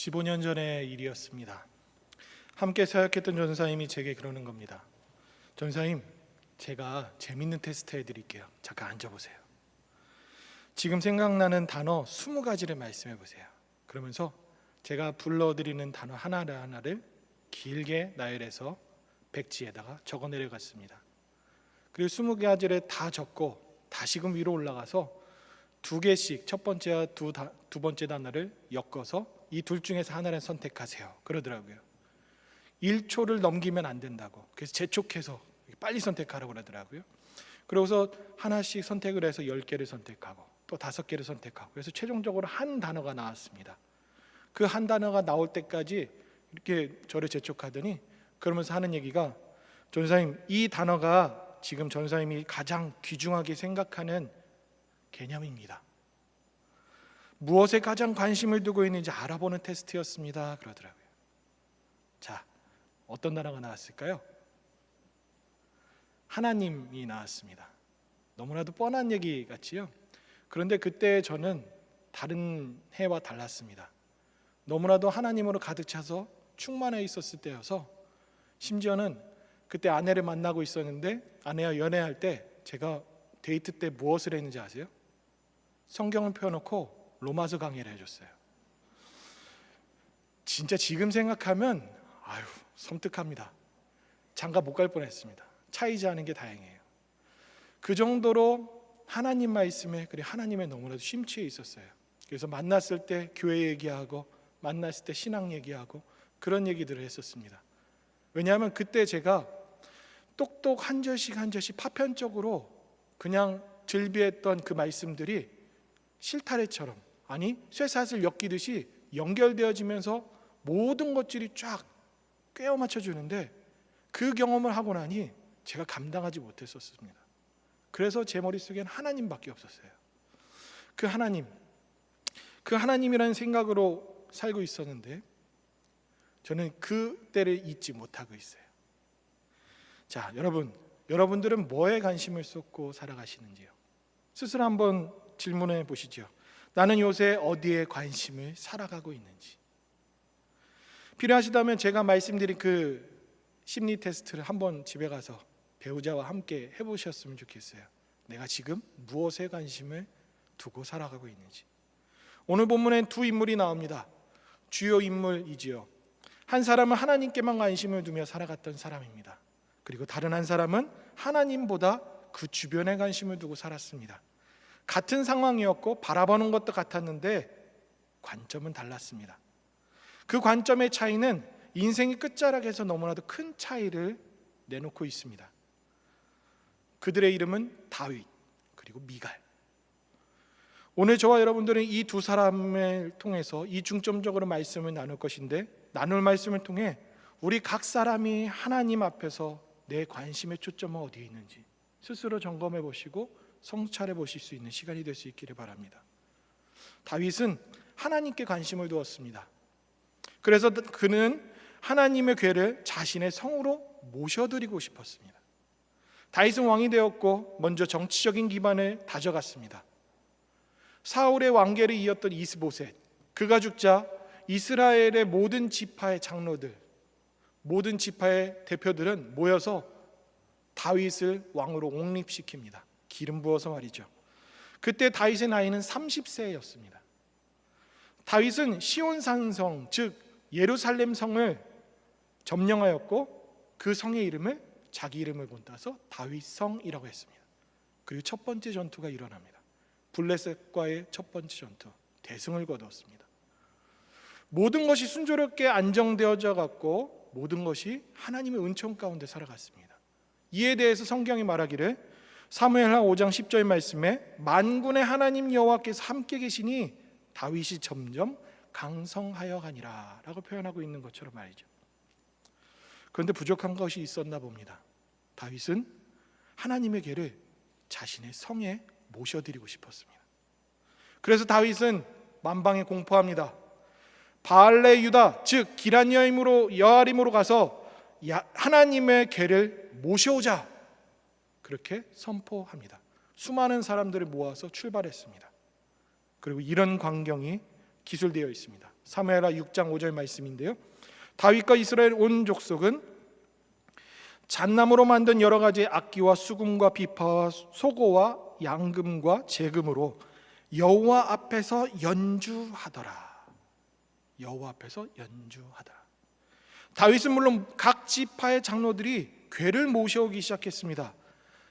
15년 전의 일이었습니다. 함께 사역했던 전사님이 제게 그러는 겁니다. 전사님, 제가 재밌는 테스트 해드릴게요. 잠깐 앉아보세요. 지금 생각나는 단어 20가지를 말씀해 보세요. 그러면서 제가 불러드리는 단어 하나를 길게 나열해서 백지에다가 적어 내려갔습니다. 그리고 20가지를 다 적고 다시금 위로 올라가서 2개씩 첫 번째와 두 번째 단어를 엮어서 이 둘 중에서 하나를 선택하세요. 그러더라고요. 1초를 넘기면 안 된다고. 그래서 재촉해서 빨리 선택하라고 그러더라고요. 그러고서 하나씩 선택을 해서 10개를 선택하고 또 5개를 선택하고, 그래서 최종적으로 한 단어가 나왔습니다. 그 한 단어가 나올 때까지 이렇게 저를 재촉하더니 그러면서 하는 얘기가, 전사님, 이 단어가 지금 전사님이 가장 귀중하게 생각하는 개념입니다. 무엇에 가장 관심을 두고 있는지 알아보는 테스트였습니다. 그러더라고요. 자, 어떤 단어가 나왔을까요? 하나님이 나왔습니다. 너무나도 뻔한 얘기 같지요? 그런데 그때 저는 다른 해와 달랐습니다. 너무나도 하나님으로 가득 차서 충만해 있었을 때여서, 심지어는 그때 아내를 만나고 있었는데 아내와 연애할 때 제가 데이트 때 무엇을 했는지 아세요? 성경을 펴놓고 로마서 강의를 해줬어요. 진짜 지금 생각하면 섬뜩합니다. 장가 못 갈 뻔했습니다. 차이지 않은 게 다행이에요. 그 정도로 하나님 말씀에, 그리고 하나님에 너무나도 심취해 있었어요. 그래서 만났을 때 교회 얘기하고 만났을 때 신앙 얘기하고 그런 얘기들을 했었습니다. 왜냐하면 그때 제가 똑똑 한 절씩 한 절씩 파편적으로 그냥 즐비했던 그 말씀들이 실타래처럼, 아니 쇠사슬 엮이듯이 연결되어지면서 모든 것들이 쫙 꿰어 맞춰주는데, 그 경험을 하고 나니 제가 감당하지 못했었습니다. 그래서 제 머릿속엔 하나님밖에 없었어요. 그 하나님이라는 생각으로 살고 있었는데 저는 그 때를 잊지 못하고 있어요. 자, 여러분들은 뭐에 관심을 쏟고 살아가시는지요? 스스로 한번 질문해 보시죠. 나는 요새 어디에 관심을 살아가고 있는지. 필요하시다면 제가 말씀드린 그 심리 테스트를 한번 집에 가서 배우자와 함께 해보셨으면 좋겠어요. 내가 지금 무엇에 관심을 두고 살아가고 있는지. 오늘 본문엔 두 인물이 나옵니다. 주요 인물이지요. 한 사람은 하나님께만 관심을 두며 살아갔던 사람입니다. 그리고 다른 한 사람은 하나님보다 그 주변에 관심을 두고 살았습니다. 같은 상황이었고 바라보는 것도 같았는데 관점은 달랐습니다. 그 관점의 차이는 인생의 끝자락에서 너무나도 큰 차이를 내놓고 있습니다. 그들의 이름은 다윗 그리고 미갈. 오늘 저와 여러분들은 이 두 사람을 통해서 이 중점적으로 말씀을 나눌 것인데, 나눌 말씀을 통해 우리 각 사람이 하나님 앞에서 내 관심의 초점은 어디에 있는지 스스로 점검해 보시고 성찰해 보실 수 있는 시간이 될 수 있기를 바랍니다. 다윗은 하나님께 관심을 두었습니다. 그래서 그는 하나님의 궤를 자신의 성으로 모셔드리고 싶었습니다. 다윗은 왕이 되었고 먼저 정치적인 기반을 다져갔습니다. 사울의 왕계를 이었던 이스보셋, 그가 죽자 이스라엘의 모든 지파의 장로들, 모든 지파의 대표들은 모여서 다윗을 왕으로 옹립시킵니다. 기름 부어서 말이죠. 그때 다윗의 나이는 30세였습니다. 다윗은 시온산성, 즉 예루살렘 성을 점령하였고 그 성의 이름을 자기 이름을 본따서 다윗성이라고 했습니다. 그리고 첫 번째 전투가 일어납니다. 블레셋과의 첫 번째 전투, 대승을 거두었습니다. 모든 것이 순조롭게 안정되어져 갔고 모든 것이 하나님의 은총 가운데 살아갔습니다. 이에 대해서 성경이 말하기를 사무엘하 5장 10절 말씀에 만군의 하나님 여호와께서 함께 계시니 다윗이 점점 강성하여 가니라 라고 표현하고 있는 것처럼 말이죠. 그런데 부족한 것이 있었나 봅니다. 다윗은 하나님의 궤를 자신의 성에 모셔드리고 싶었습니다. 그래서 다윗은 만방에 공포합니다. 바알레 유다, 즉 기럇여림으로 가서 하나님의 궤를 모셔오자, 그렇게 선포합니다. 수많은 사람들을 모아서 출발했습니다. 그리고 이런 광경이 기술되어 있습니다. 사무엘하 6장 5절 말씀인데요. 다윗과 이스라엘 온 족속은 잣나무로 만든 여러 가지 악기와 수금과 비파와 소고와 양금과 제금으로 여호와 앞에서 연주하더라. 여호와 앞에서 연주하더라. 다윗은 물론 각 지파의 장로들이 궤를 모셔오기 시작했습니다.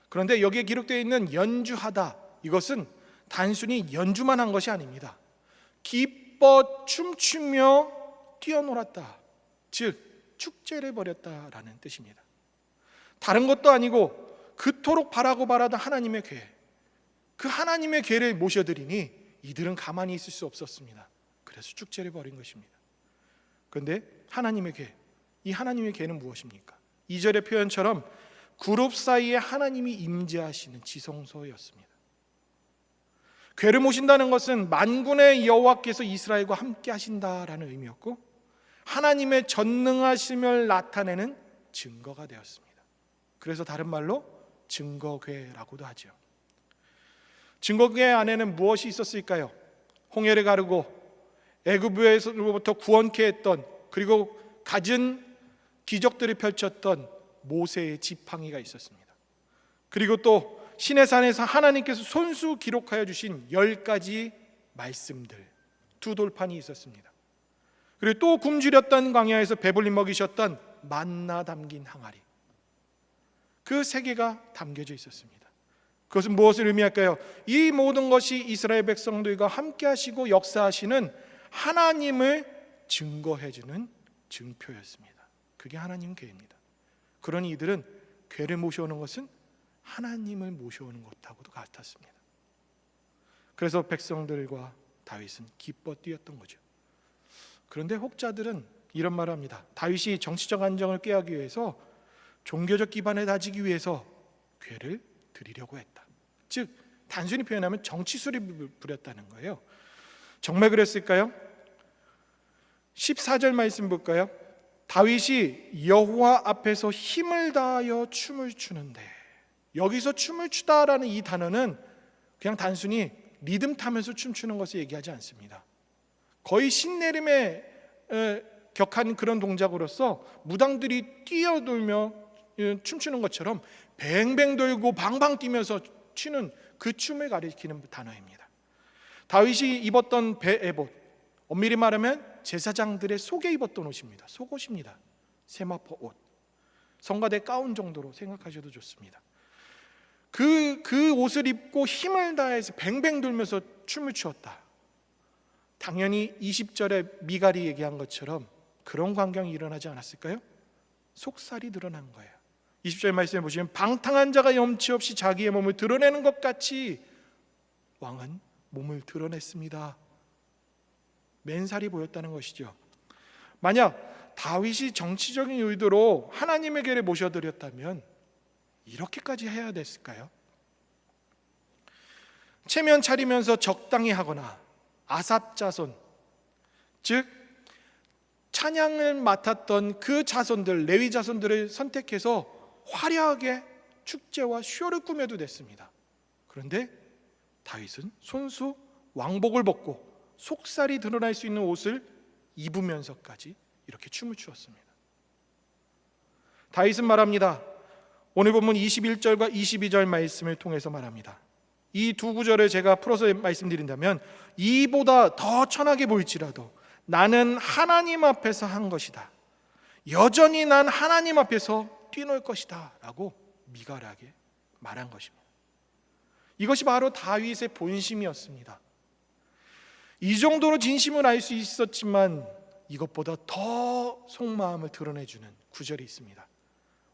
그런데 여기에 기록되어 있는 연주하다, 이것은 단순히 연주만 한 것이 아닙니다. 기뻐 춤추며 뛰어놀았다, 즉 축제를 벌였다라는 뜻입니다. 다른 것도 아니고 그토록 바라고 바라던 하나님의 궤, 그 하나님의 궤를 모셔드리니 이들은 가만히 있을 수 없었습니다. 그래서 축제를 벌인 것입니다. 그런데 하나님의 궤, 이 하나님의 궤는 무엇입니까? 2절의 표현처럼 그룹 사이에 하나님이 임재하시는 지성소였습니다. 궤를 모신다는 것은 만군의 여호와께서 이스라엘과 함께 하신다라는 의미였고, 하나님의 전능하심을 나타내는 증거가 되었습니다. 그래서 다른 말로 증거궤라고도 하죠. 증거궤 안에는 무엇이 있었을까요? 홍해를 가르고 애굽에서로부터 구원케 했던, 그리고 갖은 기적들을 펼쳤던 모세의 지팡이가 있었습니다. 그리고 또 시내산에서 하나님께서 손수 기록하여 주신 10가지 말씀들, 두 돌판이 있었습니다. 그리고 또 굶주렸던 광야에서 배불리 먹이셨던 만나 담긴 항아리, 그 3개가 담겨져 있었습니다. 그것은 무엇을 의미할까요? 이 모든 것이 이스라엘 백성들과 함께 하시고 역사하시는 하나님을 증거해주는 증표였습니다. 그게 하나님 궤입니다. 그러니 이들은 궤를 모셔오는 것은 하나님을 모셔오는 것하고도 같았습니다. 그래서 백성들과 다윗은 기뻐 뛰었던 거죠. 그런데 혹자들은 이런 말을 합니다. 다윗이 정치적 안정을 꾀하기 위해서, 종교적 기반을 다지기 위해서 궤를 드리려고 했다. 즉 단순히 표현하면 정치술이 부렸다는 거예요. 정말 그랬을까요? 14절 말씀 볼까요? 다윗이 여호와 앞에서 힘을 다하여 춤을 추는데, 여기서 춤을 추다라는 이 단어는 그냥 단순히 리듬 타면서 춤추는 것을 얘기하지 않습니다. 거의 신내림에 격한 그런 동작으로서 무당들이 뛰어돌며 춤추는 것처럼 뱅뱅 돌고 방방 뛰면서 추는 그 춤을 가리키는 단어입니다. 다윗이 입었던 베에봇, 엄밀히 말하면 제사장들의 속에 입었던 옷입니다. 속옷입니다. 세마포 옷, 성가대 가운 정도로 생각하셔도 좋습니다. 그 옷을 입고 힘을 다해서 뱅뱅 돌면서 춤을 추었다. 당연히 20절에 미갈이 얘기한 것처럼 그런 광경이 일어나지 않았을까요? 속살이 드러난 거예요. 20절 말씀에 보시면 방탕한 자가 염치 없이 자기의 몸을 드러내는 것 같이 왕은 몸을 드러냈습니다. 맨살이 보였다는 것이죠. 만약 다윗이 정치적인 의도로 하나님의 궤를 모셔드렸다면 이렇게까지 해야 됐을까요? 체면 차리면서 적당히 하거나 아삽 자손, 즉 찬양을 맡았던 그 자손들, 레위 자손들을 선택해서 화려하게 축제와 쇼를 꾸며도 됐습니다. 그런데 다윗은 손수 왕복을 벗고 속살이 드러날 수 있는 옷을 입으면서까지 이렇게 춤을 추었습니다. 다윗은 말합니다. 오늘 본문 21절과 22절 말씀을 통해서 말합니다. 이 두 구절을 제가 풀어서 말씀드린다면, 이보다 더 천하게 보일지라도 나는 하나님 앞에서 한 것이다. 여전히 난 하나님 앞에서 뛰놀 것이다 라고 미갈하게 말한 것입니다. 이것이 바로 다윗의 본심이었습니다. 이 정도로 진심을 알 수 있었지만 이것보다 더 속마음을 드러내주는 구절이 있습니다.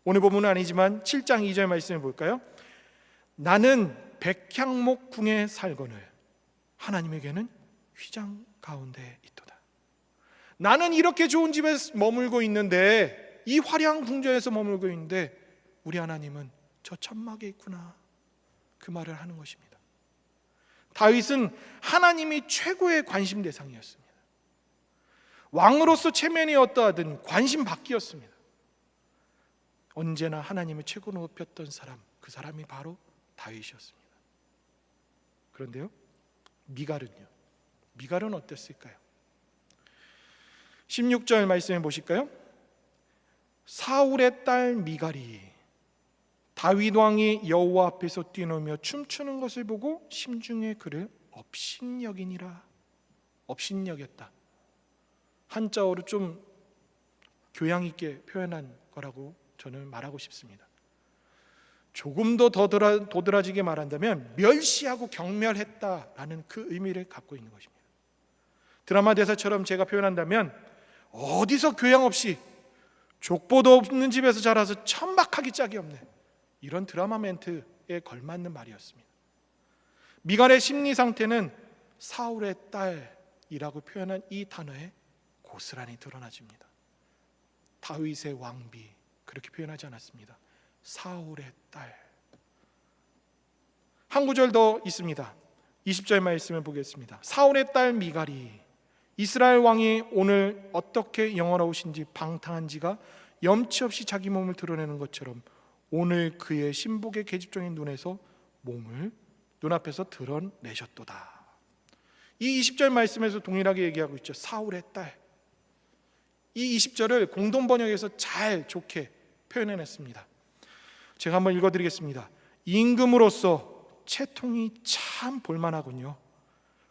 오늘 본문은 아니지만 7장 2절 말씀을 볼까요? 나는 백향목 궁에 살거늘 하나님에게는 휘장 가운데 있도다. 나는 이렇게 좋은 집에 머물고 있는데, 이 화려한 궁전에서 머물고 있는데 우리 하나님은 저 천막에 있구나, 그 말을 하는 것입니다. 다윗은 하나님이 최고의 관심 대상이었습니다. 왕으로서 체면이 어떠하든 관심 받기였습니다. 언제나 하나님을 최고 높였던 사람, 그 사람이 바로 다윗이었습니다. 그런데요, 미갈은요? 미갈은 어땠을까요? 16절 말씀해 보실까요? 사울의 딸 미갈이 다윗 왕이 여호와 앞에서 뛰놀며 춤추는 것을 보고 심중에 그를 업신여기니라. 업신여겼다. 한자어로 좀 교양 있게 표현한 거라고 저는 말하고 싶습니다. 조금 더 도드라지게 말한다면 멸시하고 경멸했다라는 그 의미를 갖고 있는 것입니다. 드라마 대사처럼 제가 표현한다면 어디서 교양 없이 족보도 없는 집에서 자라서 천박하기 짝이 없네, 이런 드라마 멘트에 걸맞는 말이었습니다. 미갈의 심리 상태는 사울의 딸이라고 표현한 이 단어에 고스란히 드러나집니다. 다윗의 왕비 그렇게 표현하지 않았습니다. 사울의 딸. 한 구절 더 있습니다. 20절 말씀을 보겠습니다. 사울의 딸 미갈이 이스라엘 왕이 오늘 어떻게 영화로우신지 방탕한지가 염치 없이 자기 몸을 드러내는 것처럼 오늘 그의 신복의 계집종의 눈에서 몸을 눈앞에서 드러내셨도다. 이 20절 말씀에서 동일하게 얘기하고 있죠. 사울의 딸. 이 20절을 공동 번역에서 잘 좋게 표현해냈습니다. 제가 한번 읽어드리겠습니다. 임금으로서 채통이 참 볼만하군요.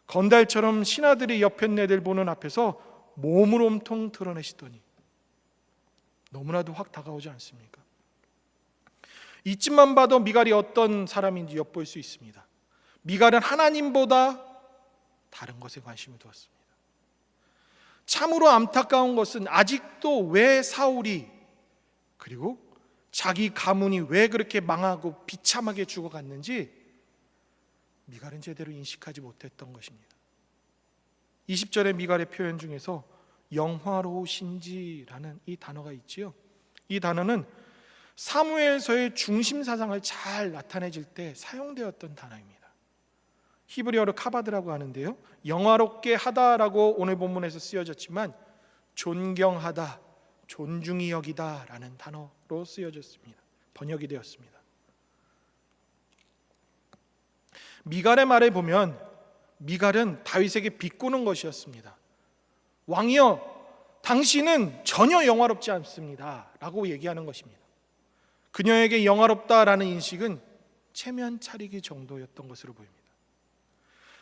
건달처럼 신하들이 옆에 내들 보는 앞에서 몸을 온통 드러내시더니. 너무나도 확 다가오지 않습니까? 이쯤만 봐도 미갈이 어떤 사람인지 엿볼 수 있습니다. 미갈은 하나님보다 다른 것에 관심을 두었습니다. 참으로 안타까운 것은 아직도 왜 사울이, 그리고 자기 가문이 왜 그렇게 망하고 비참하게 죽어갔는지 미갈은 제대로 인식하지 못했던 것입니다. 20절의 미갈의 표현 중에서 영화로우신지라는 이 단어가 있지요. 이 단어는 사무엘서의 중심 사상을 잘 나타내질 때 사용되었던 단어입니다. 히브리어로 카바드라고 하는데요, 영화롭게 하다라고 오늘 본문에서 쓰여졌지만 존경하다, 존중히 여기다라는 단어로 쓰여졌습니다. 번역이 되었습니다. 미갈의 말을 보면 미갈은 다윗에게 비꼬는 것이었습니다. 왕이여, 당신은 전혀 영화롭지 않습니다 라고 얘기하는 것입니다. 그녀에게 영화롭다라는 인식은 체면 차리기 정도였던 것으로 보입니다.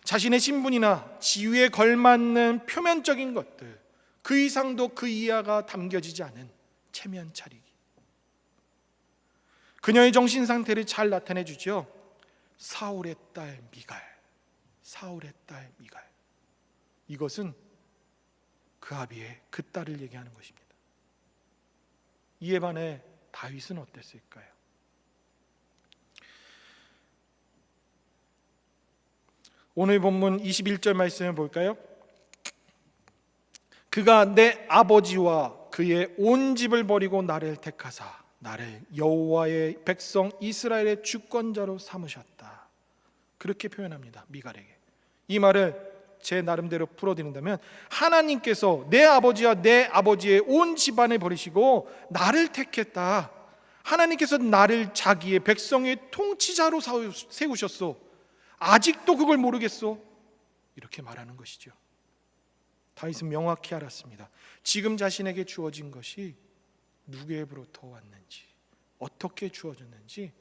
자신의 신분이나 지위에 걸맞는 표면적인 것들, 그 이상도 그 이하가 담겨지지 않은 체면 차리기. 그녀의 정신 상태를 잘 나타내 주죠. 사울의 딸 미갈, 사울의 딸 미갈. 이것은 그 아비의 그 딸을 얘기하는 것입니다. 이에 반해 다윗은 어땠을까요? 오늘 본문 21절 말씀을 볼까요? 그가 내 아버지와 그의 온 집을 버리고 나를 택하사 나를 여호와의 백성 이스라엘의 주권자로 삼으셨다. 그렇게 표현합니다. 미갈에게. 이 말을 제 나름대로 풀어드린다면 하나님께서 내 아버지와 내 아버지의 온 집안을 버리시고 나를 택했다. 하나님께서 나를 자기의 백성의 통치자로 세우셨소. 아직도 그걸 모르겠소? 이렇게 말하는 것이죠. 다윗은 명확히 알았습니다. 지금 자신에게 주어진 것이 누구에게로부터 왔는지, 어떻게 주어졌는지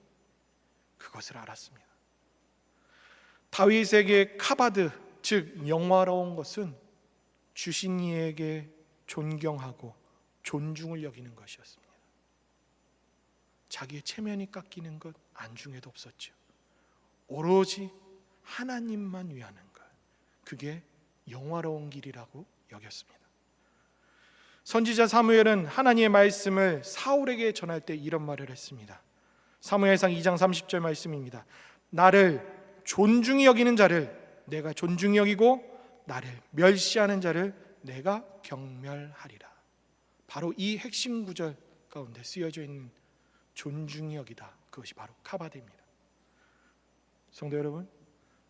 그것을 알았습니다. 다윗에게 카바드, 즉 영화로운 것은 주신 이에게 존경하고 존중을 여기는 것이었습니다. 자기의 체면이 깎이는 것 안중에도 없었죠. 오로지 하나님만 위하는 것, 그게 영화로운 길이라고 여겼습니다. 선지자 사무엘은 하나님의 말씀을 사울에게 전할 때 이런 말을 했습니다. 사무엘상 2장 30절 말씀입니다. 나를 존중히 여기는 자를 내가 존중히 여기고 나를 멸시하는 자를 내가 경멸하리라. 바로 이 핵심 구절 가운데 쓰여져 있는 존중히 여기다, 그것이 바로 카바드입니다. 성도 여러분,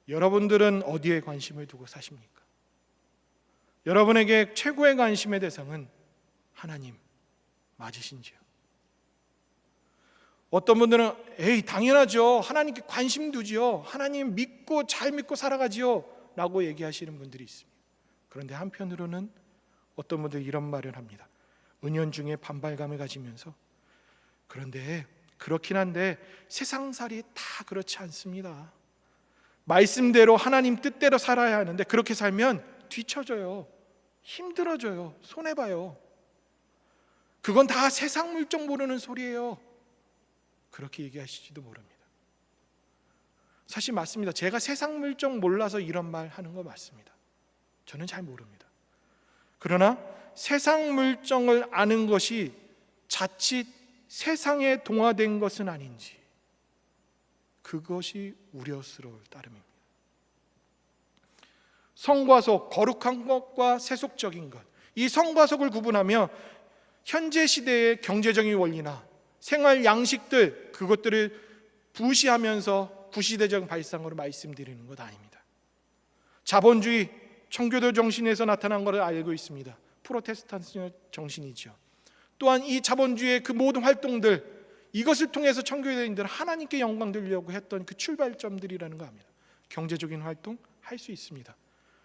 여러분들은 어디에 관심을 두고 사십니까? 여러분에게 최고의 관심의 대상은 하나님 맞으신지요? 어떤 분들은 에이 당연하죠, 하나님께 관심 두지요, 하나님 믿고 잘 믿고 살아가지요 라고 얘기하시는 분들이 있습니다. 그런데 한편으로는 어떤 분들 이런 말을 합니다. 은연중에 반발감을 가지면서 그런데 그렇긴 한데 세상살이 다 그렇지 않습니다. 말씀대로 하나님 뜻대로 살아야 하는데 그렇게 살면 뒤처져요. 힘들어져요. 손해봐요. 그건 다 세상 물정 모르는 소리예요. 그렇게 얘기하실지도 모릅니다. 사실 맞습니다. 제가 세상 물정 몰라서 이런 말 하는 거 맞습니다. 저는 잘 모릅니다. 그러나 세상 물정을 아는 것이 자칫 세상에 동화된 것은 아닌지, 그것이 우려스러울 따름입니다. 성과 속, 거룩한 것과 세속적인 것, 이 성과 속을 구분하며 현재 시대의 경제적인 원리나 생활 양식들, 그것들을 부시하면서 구시대적 발상으로 말씀드리는 것 아닙니다. 자본주의, 청교도 정신에서 나타난 것을 알고 있습니다. 프로테스탄트 정신이죠. 또한 이 자본주의의 그 모든 활동들, 이것을 통해서 청교도인들은 하나님께 영광 돌리려고 했던 그 출발점들이라는 거 압니다. 경제적인 활동 할 수 있습니다.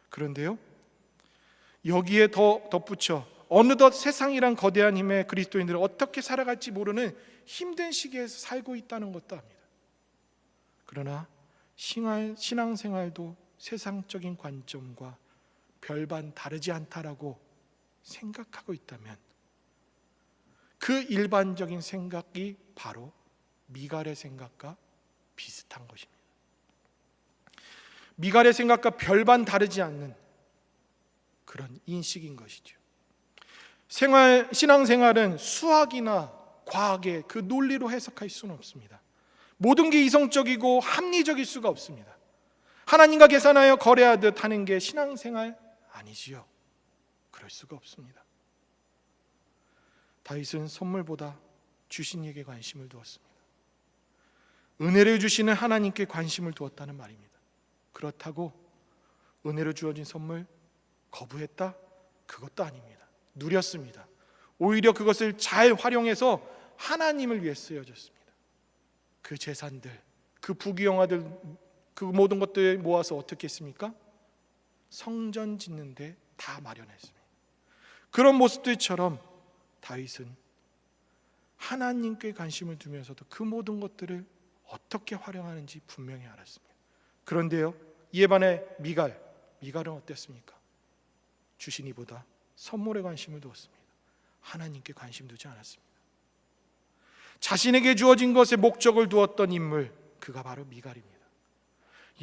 그런데요, 여기에 더 덧붙여 어느덧 세상이란 거대한 힘에 그리스도인들은 어떻게 살아갈지 모르는 힘든 시기에서 살고 있다는 것도 압니다. 그러나 신앙생활도 세상적인 관점과 별반 다르지 않다라고 생각하고 있다면 그 일반적인 생각이 바로 미갈의 생각과 비슷한 것입니다. 미갈의 생각과 별반 다르지 않는 그런 인식인 것이죠. 신앙생활은 수학이나 과학의 그 논리로 해석할 수는 없습니다. 모든 게 이성적이고 합리적일 수가 없습니다. 하나님과 계산하여 거래하듯 하는 게 신앙생활 아니지요. 그럴 수가 없습니다. 다윗은 선물보다 주신 이에게 관심을 두었습니다. 은혜를 주시는 하나님께 관심을 두었다는 말입니다. 그렇다고 은혜로 주어진 선물 거부했다? 그것도 아닙니다. 누렸습니다. 오히려 그것을 잘 활용해서 하나님을 위해 쓰여졌습니다. 그 재산들, 그 부귀영화들, 그 모든 것들을 모아서 어떻게 했습니까? 성전 짓는 데 다 마련했습니다. 그런 모습들처럼 다윗은 하나님께 관심을 두면서도 그 모든 것들을 어떻게 활용하는지 분명히 알았습니다. 그런데요, 이에 반해 미갈은 어땠습니까? 주신 이보다 선물에 관심을 두었습니다. 하나님께 관심 두지 않았습니다. 자신에게 주어진 것에 목적을 두었던 인물, 그가 바로 미갈입니다.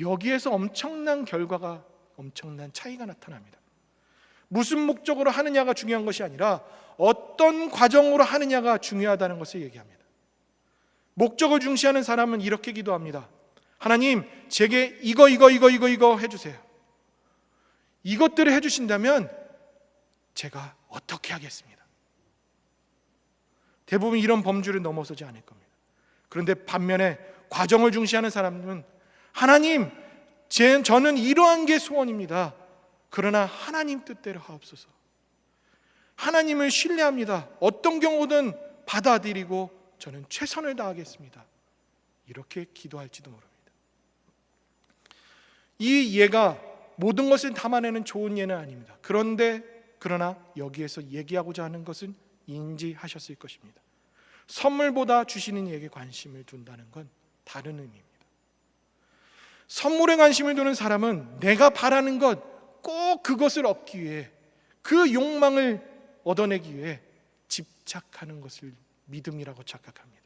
여기에서 엄청난 결과가, 엄청난 차이가 나타납니다. 무슨 목적으로 하느냐가 중요한 것이 아니라 어떤 과정으로 하느냐가 중요하다는 것을 얘기합니다. 목적을 중시하는 사람은 이렇게 기도합니다. 하나님, 제게 이거 해주세요. 이것들을 해주신다면 제가 어떻게 하겠습니다. 대부분 이런 범주를 넘어서지 않을 겁니다. 그런데 반면에 과정을 중시하는 사람은 하나님, 저는 이러한 게 소원입니다. 그러나 하나님 뜻대로 하옵소서. 하나님을 신뢰합니다. 어떤 경우든 받아들이고 저는 최선을 다하겠습니다. 이렇게 기도할지도 모릅니다. 이 예가 모든 것을 담아내는 좋은 예는 아닙니다. 그러나 여기에서 얘기하고자 하는 것은 인지하셨을 것입니다. 선물보다 주시는 이에게 관심을 둔다는 건 다른 의미입니다. 선물에 관심을 두는 사람은 내가 바라는 것, 꼭 그것을 얻기 위해, 그 욕망을 얻어내기 위해 집착하는 것을 믿음이라고 착각합니다.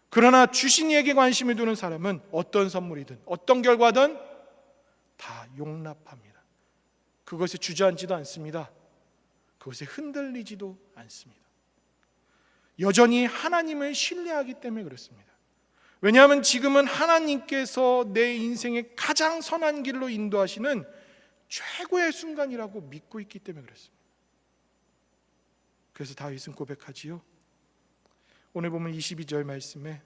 그러나 주신 이에게 관심을 두는 사람은 어떤 선물이든 어떤 결과든 다 용납합니다. 그것에 주저앉지도 않습니다. 그것에 흔들리지도 않습니다. 여전히 하나님을 신뢰하기 때문에 그렇습니다. 왜냐하면 지금은 하나님께서 내 인생의 가장 선한 길로 인도하시는 최고의 순간이라고 믿고 있기 때문에 그렇습니다. 그래서 다윗은 고백하지요. 오늘 보면 22절 말씀에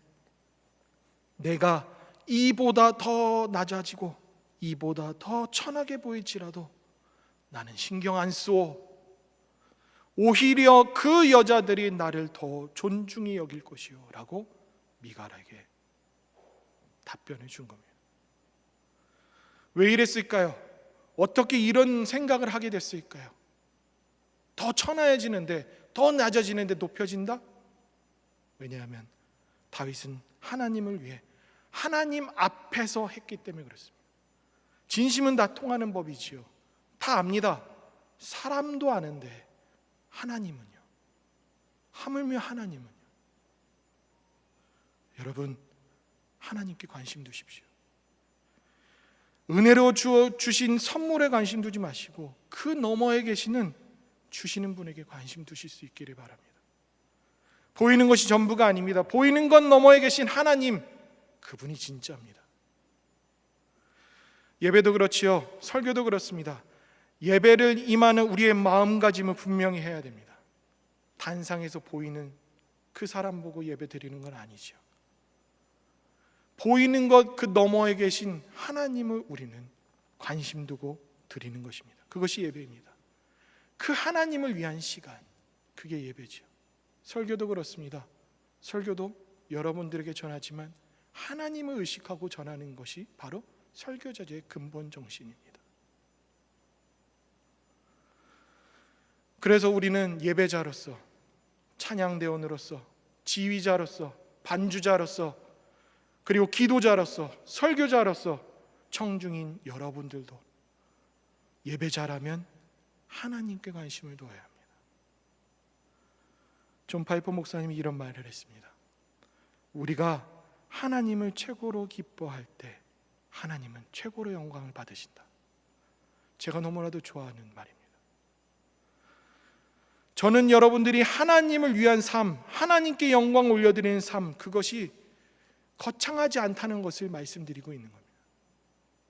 내가 이보다 더 낮아지고 이보다 더 천하게 보일지라도 나는 신경 안 쓰오. 오히려 그 여자들이 나를 더 존중히 여길 것이요 라고 미갈에게 답변을 준 겁니다. 왜 이랬을까요? 어떻게 이런 생각을 하게 됐을까요? 더 천하해지는데, 더 낮아지는데 높여진다? 왜냐하면 다윗은 하나님을 위해 하나님 앞에서 했기 때문에 그렇습니다. 진심은 다 통하는 법이지요. 다 압니다. 사람도 아는데 하나님은요? 하물며 하나님은요? 여러분, 하나님께 관심 두십시오. 은혜로 주신 선물에 관심 두지 마시고 그 너머에 계시는 주시는 분에게 관심 두실 수 있기를 바랍니다. 보이는 것이 전부가 아닙니다. 보이는 것 너머에 계신 하나님, 그분이 진짜입니다. 예배도 그렇지요. 설교도 그렇습니다. 예배를 임하는 우리의 마음가짐을 분명히 해야 됩니다. 단상에서 보이는 그 사람 보고 예배 드리는 건 아니죠. 보이는 것 그 너머에 계신 하나님을 우리는 관심 두고 드리는 것입니다. 그것이 예배입니다. 그 하나님을 위한 시간, 그게 예배죠. 설교도 그렇습니다. 설교도 여러분들에게 전하지만 하나님을 의식하고 전하는 것이 바로 설교자의 근본 정신입니다. 그래서 우리는 예배자로서, 찬양대원으로서, 지휘자로서, 반주자로서, 그리고 기도자로서, 설교자로서 청중인 여러분들도 예배자라면 하나님께 관심을 둬야 합니다. 존 파이퍼 목사님이 이런 말을 했습니다. 우리가 하나님을 최고로 기뻐할 때 하나님은 최고로 영광을 받으신다. 제가 너무나도 좋아하는 말입니다. 저는 여러분들이 하나님을 위한 삶, 하나님께 영광 올려드리는 삶, 그것이 거창하지 않다는 것을 말씀드리고 있는 겁니다.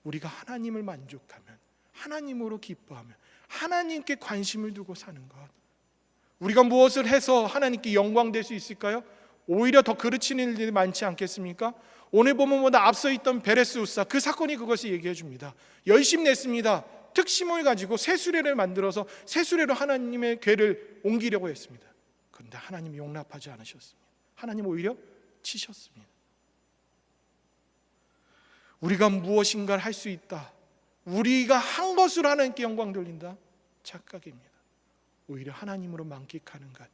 우리가 하나님을 만족하면, 하나님으로 기뻐하면, 하나님께 관심을 두고 사는 것, 우리가 무엇을 해서 하나님께 영광될 수 있을까요? 오히려 더 그르치는 일들이 많지 않겠습니까? 오늘 본문보다 앞서 있던 베레스 우사, 그 사건이 그것을 얘기해 줍니다. 열심 냈습니다. 특심을 가지고 새수레를 만들어서 새수레로 하나님의 궤를 옮기려고 했습니다. 그런데 하나님이 용납하지 않으셨습니다. 하나님 오히려 치셨습니다. 우리가 무엇인가를 할 수 있다, 우리가 한 것으로 하나님께 영광 돌린다? 착각입니다. 오히려 하나님으로 만끽하는 것,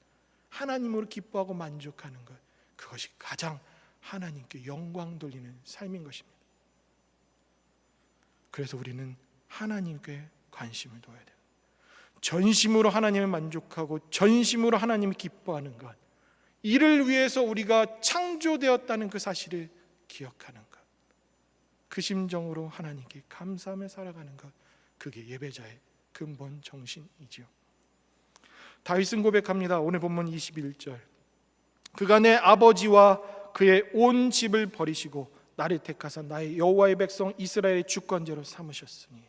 하나님으로 기뻐하고 만족하는 것, 그것이 가장 하나님께 영광 돌리는 삶인 것입니다. 그래서 우리는 하나님께 관심을 둬야 돼요. 전심으로 하나님을 만족하고 전심으로 하나님을 기뻐하는 것, 이를 위해서 우리가 창조되었다는 그 사실을 기억하는 것, 그 심정으로 하나님께 감사하며 살아가는 것, 그게 예배자의 근본 정신이지요. 다윗은 고백합니다. 오늘 본문 21절, 그가 내 아버지와 그의 온 집을 버리시고 나를 택하사 나의 여호와의 백성 이스라엘의 주권자로 삼으셨으니.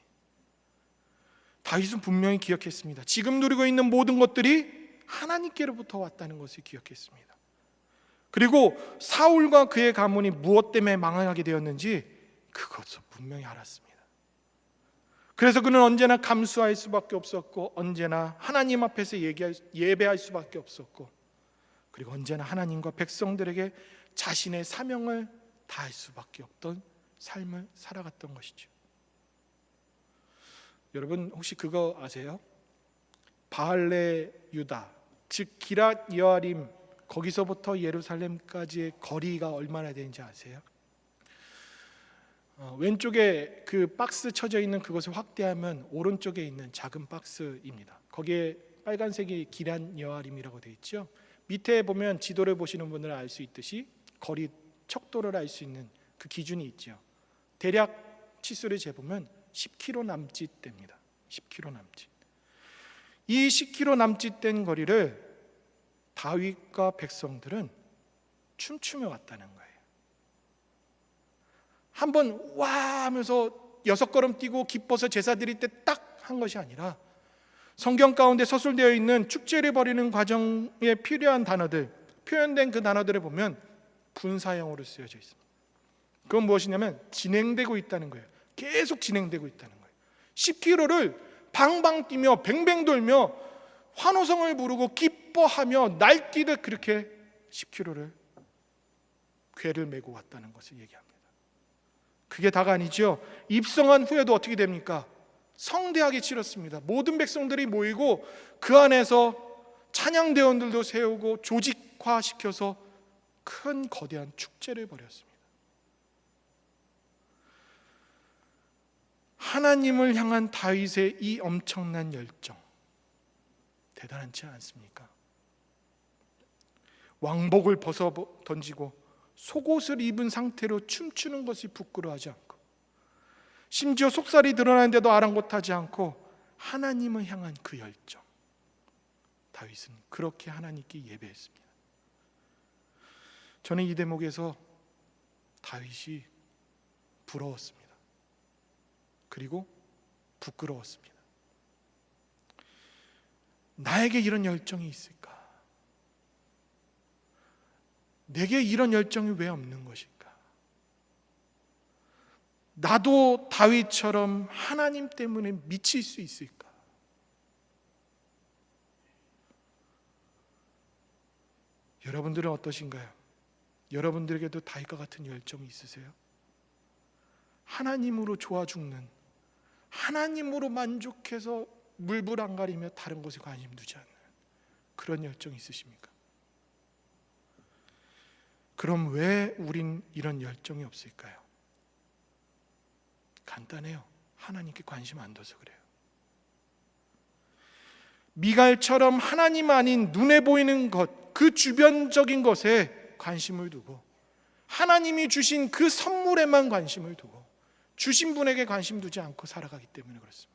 다윗은 분명히 기억했습니다. 지금 누리고 있는 모든 것들이 하나님께로부터 왔다는 것을 기억했습니다. 그리고 사울과 그의 가문이 무엇 때문에 망하게 되었는지 그것을 분명히 알았습니다. 그래서 그는 언제나 감수할 수밖에 없었고, 언제나 하나님 앞에서 예배할 수밖에 없었고, 그리고 언제나 하나님과 백성들에게 자신의 사명을 다할 수밖에 없던 삶을 살아갔던 것이죠. 여러분 혹시 그거 아세요? 바알레 유다, 즉 기랏 여아림, 거기서부터 예루살렘까지의 거리가 얼마나 되는지 아세요? 왼쪽에 그 박스 쳐져 있는 그것을 확대하면 오른쪽에 있는 작은 박스입니다. 거기에 빨간색이 기란 여아림이라고 되어 있죠. 밑에 보면 지도를 보시는 분들은 알 수 있듯이 거리 척도를 알 수 있는 그 기준이 있죠. 대략 치수를 재보면 10km 남짓 됩니다. 10km 남짓. 이 10km 남짓 된 거리를 다윗과 백성들은 춤추며 왔다는 거예요. 한번 와 하면서 6걸음 뛰고 기뻐서 제사 드릴 때 딱 한 것이 아니라 성경 가운데 서술되어 있는 축제를 벌이는 과정에 필요한 단어들, 표현된 그 단어들을 보면 분사형으로 쓰여져 있습니다. 그건 무엇이냐면 진행되고 있다는 거예요. 계속 진행되고 있다는 거예요. 10km를 방방 뛰며 뱅뱅 돌며 환호성을 부르고 기뻐하며 날뛰듯 그렇게 10km를 궤를 메고 왔다는 것을 얘기합니다. 그게 다가 아니죠. 입성한 후에도 어떻게 됩니까? 성대하게 치렀습니다. 모든 백성들이 모이고 그 안에서 찬양대원들도 세우고 조직화시켜서 큰 거대한 축제를 벌였습니다. 하나님을 향한 다윗의 이 엄청난 열정, 대단하지 않습니까? 왕복을 벗어 던지고 속옷을 입은 상태로 춤추는 것이 부끄러워하지 않고, 심지어 속살이 드러나는데도 아랑곳하지 않고 하나님을 향한 그 열정, 다윗은 그렇게 하나님께 예배했습니다. 저는 이 대목에서 다윗이 부러웠습니다. 그리고 부끄러웠습니다. 나에게 이런 열정이 있을까? 내게 이런 열정이 왜 없는 것일까? 나도 다윗처럼 하나님 때문에 미칠 수 있을까? 여러분들은 어떠신가요? 여러분들에게도 다윗과 같은 열정이 있으세요? 하나님으로 좋아 죽는, 하나님으로 만족해서 물불 안 가리며 다른 것에 관심 두지 않는 그런 열정이 있으십니까? 그럼 왜 우린 이런 열정이 없을까요? 간단해요. 하나님께 관심 안 둬서 그래요. 미갈처럼 하나님 아닌 눈에 보이는 것, 그 주변적인 것에 관심을 두고 하나님이 주신 그 선물에만 관심을 두고 주신 분에게 관심 두지 않고 살아가기 때문에 그렇습니다.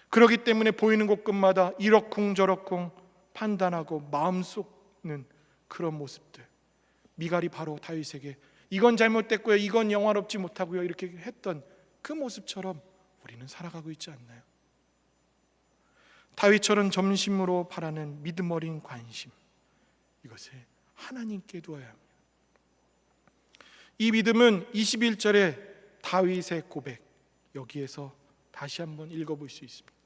그렇기 때문에 보이는 곳끝마다 이러쿵저러쿵 판단하고 마음 쏟는 그런 모습들, 미갈이 바로 다윗에게 이건 잘못됐고요, 이건 영화롭지 못하고요 이렇게 했던 그 모습처럼 우리는 살아가고 있지 않나요? 다윗처럼 점심으로 바라는 믿음 어린 관심, 이것을 하나님께 두어야 합니다. 이 믿음은 21절의 다윗의 고백, 여기에서 다시 한번 읽어볼 수 있습니다.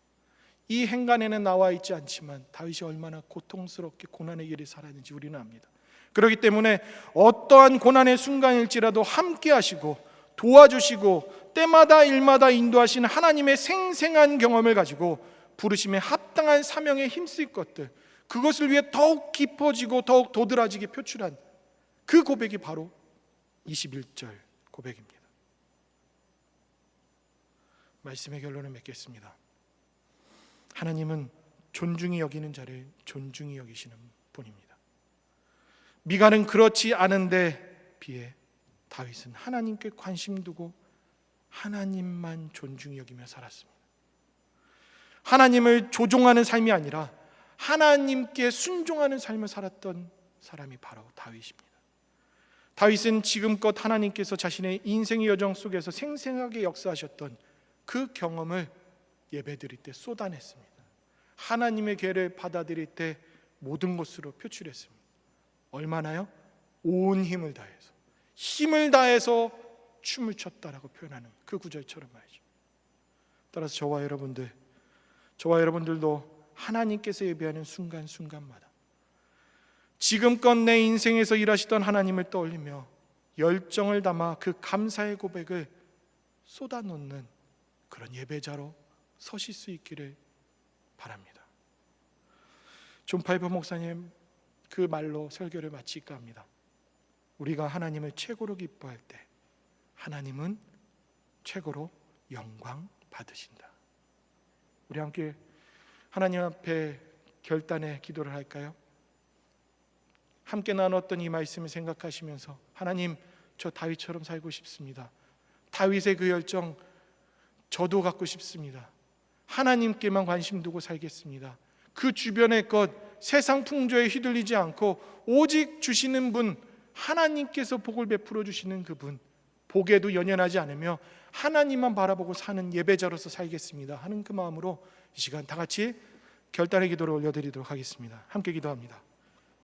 이 행간에는 나와 있지 않지만 다윗이 얼마나 고통스럽게 고난의 길을 살았는지 우리는 압니다. 그렇기 때문에 어떠한 고난의 순간일지라도 함께 하시고 도와주시고 때마다 일마다 인도하시는 하나님의 생생한 경험을 가지고 부르심에 합당한 사명에 힘쓸 것들, 그것을 위해 더욱 깊어지고 더욱 도드라지게 표출한 그 고백이 바로 21절 고백입니다. 말씀의 결론을 맺겠습니다. 하나님은 존중히 여기는 자를 존중히 여기시는 분입니다. 미갈은 그렇지 않은데 비해 다윗은 하나님께 관심 두고 하나님만 존중히 여기며 살았습니다. 하나님을 조종하는 삶이 아니라 하나님께 순종하는 삶을 살았던 사람이 바로 다윗입니다. 다윗은 지금껏 하나님께서 자신의 인생의 여정 속에서 생생하게 역사하셨던 그 경험을 예배드릴 때 쏟아냈습니다. 하나님의 계를 받아들일 때 모든 것으로 표출했습니다. 얼마나요? 온 힘을 다해서 춤을 췄다라고 표현하는 그 구절처럼 말이죠. 따라서 저와 여러분들도 하나님께서 예배하는 순간순간마다 지금껏 내 인생에서 일하시던 하나님을 떠올리며 열정을 담아 그 감사의 고백을 쏟아놓는 그런 예배자로 서실 수 있기를 바랍니다. 존 파이퍼 목사님 그 말로 설교를 마칠까 합니다. 우리가 하나님을 최고로 기뻐할 때 하나님은 최고로 영광 받으신다. 우리 함께 하나님 앞에 결단의 기도를 할까요? 함께 나눴던 이 말씀을 생각하시면서 하나님, 저 다윗처럼 살고 싶습니다. 다윗의 그 열정 저도 갖고 싶습니다. 하나님께만 관심 두고 살겠습니다. 그 주변의 것, 세상 풍조에 휘둘리지 않고 오직 주시는 분, 하나님께서 복을 베풀어 주시는 그분, 복에도 연연하지 않으며 하나님만 바라보고 사는 예배자로서 살겠습니다 하는 그 마음으로 이 시간 다 같이 결단의 기도를 올려드리도록 하겠습니다. 함께 기도합니다.